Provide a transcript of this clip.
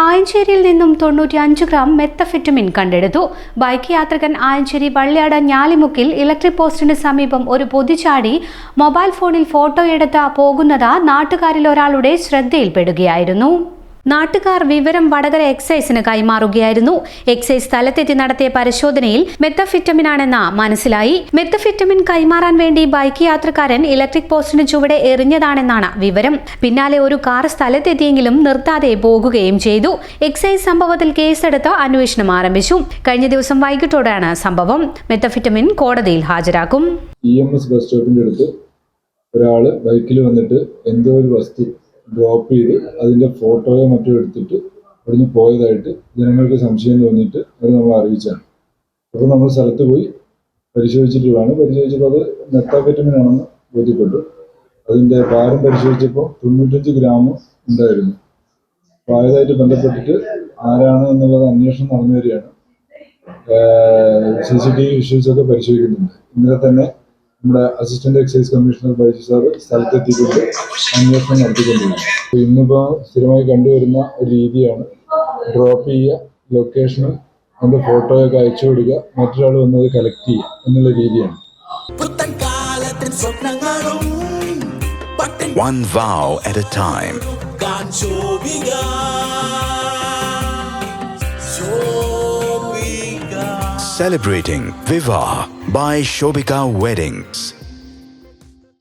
ആയഞ്ചേരിയിൽ നിന്നും 95 ഗ്രാം മെത്തഫെറ്റമിൻ കണ്ടെടുത്തു. ബൈക്ക് യാത്രികൻ ആയഞ്ചേരി വള്ളിയാട് ഞാലിമുക്കിൽ ഇലക്ട്രിക് പോസ്റ്റിന് സമീപം ഒരു പൊതി ചാടി മൊബൈൽ ഫോണിൽ ഫോട്ടോയെടുത്ത് പോകുന്നത് നാട്ടുകാരിൽ ഒരാളുടെ ശ്രദ്ധയിൽപ്പെടുകയായിരുന്നു. നാട്ടുകാർ വിവരം വടകര എക്സൈസിന് കൈമാറുകയായിരുന്നു. എക്സൈസ് സ്ഥലത്തെത്തി നടത്തിയ പരിശോധനയിൽ മെത്തഫെറ്റമിനാണെന്ന് മനസ്സിലായി. മെത്തഫെറ്റമിൻ കൈമാറാൻ വേണ്ടി ബൈക്ക് യാത്രക്കാരൻ ഇലക്ട്രിക് പോസ്റ്റിന് ചുവടെ എറിഞ്ഞതാണെന്നാണ് വിവരം. പിന്നാലെ ഒരു കാർ സ്ഥലത്തെത്തിയെങ്കിലും നിർത്താതെ പോകുകയും ചെയ്തു. എക്സൈസ് സംഭവത്തിൽ കേസെടുത്ത് അന്വേഷണം ആരംഭിച്ചു. കഴിഞ്ഞ ദിവസം വൈകിട്ടോടെയാണ് സംഭവം. മെത്തഫെറ്റമിൻ കോടതിയിൽ ഹാജരാക്കും. EMS ബസ് സ്റ്റോപ്പിന്റെ അടുത്ത് ഒരാൾ ബൈക്കിൽ വന്നിട്ട് എന്തോ ഒരു വസ്തു ഡ്രോപ്പ് ചെയ്ത് അതിൻ്റെ ഫോട്ടോയോ മറ്റോ എടുത്തിട്ട് അവിടുന്ന് പോയതായിട്ട് ജനങ്ങൾക്ക് സംശയം തോന്നിയിട്ട് അവർ നമ്മളെ അറിയിച്ചാണ്. അപ്പോൾ നമ്മൾ സ്ഥലത്ത് പോയി പരിശോധിച്ചപ്പോൾ അത് മെത്താഫെറ്റമിൻ ആണെന്ന് ബോധ്യപ്പെട്ടു. അതിൻ്റെ ഭാരം പരിശോധിച്ചപ്പോൾ 95 ഗ്രാം ഉണ്ടായിരുന്നു. അപ്പോൾ ആയതായിട്ട് ബന്ധപ്പെട്ടിട്ട് ആരാണ് എന്നുള്ളത് അന്വേഷണം നടന്നു വരികയാണ്. CCTV വിഷ്വൽസൊക്കെ പരിശോധിക്കുന്നുണ്ട്. ഇന്നലെ തന്നെ നമ്മുടെ assistant excise commissioner Baiju sir സ്ഥലത്തെത്തിക്കൊണ്ട് അന്വേഷണം നടത്തിക്കൊണ്ടിരിക്കുന്നു. ഇന്നിപ്പോൾ സ്ഥിരമായി കണ്ടുവരുന്ന ഒരു രീതിയാണ് ഡ്രോപ്പ് ചെയ്യുക, ലൊക്കേഷന് അതിൻ്റെ ഫോട്ടോയൊക്കെ അയച്ചു കൊടുക്കുക, മറ്റൊരാൾ വന്നത് കളക്ട് ചെയ്യുക എന്നുള്ള രീതിയാണ്. One vow at a time. Celebrating Viva by Shobika Weddings.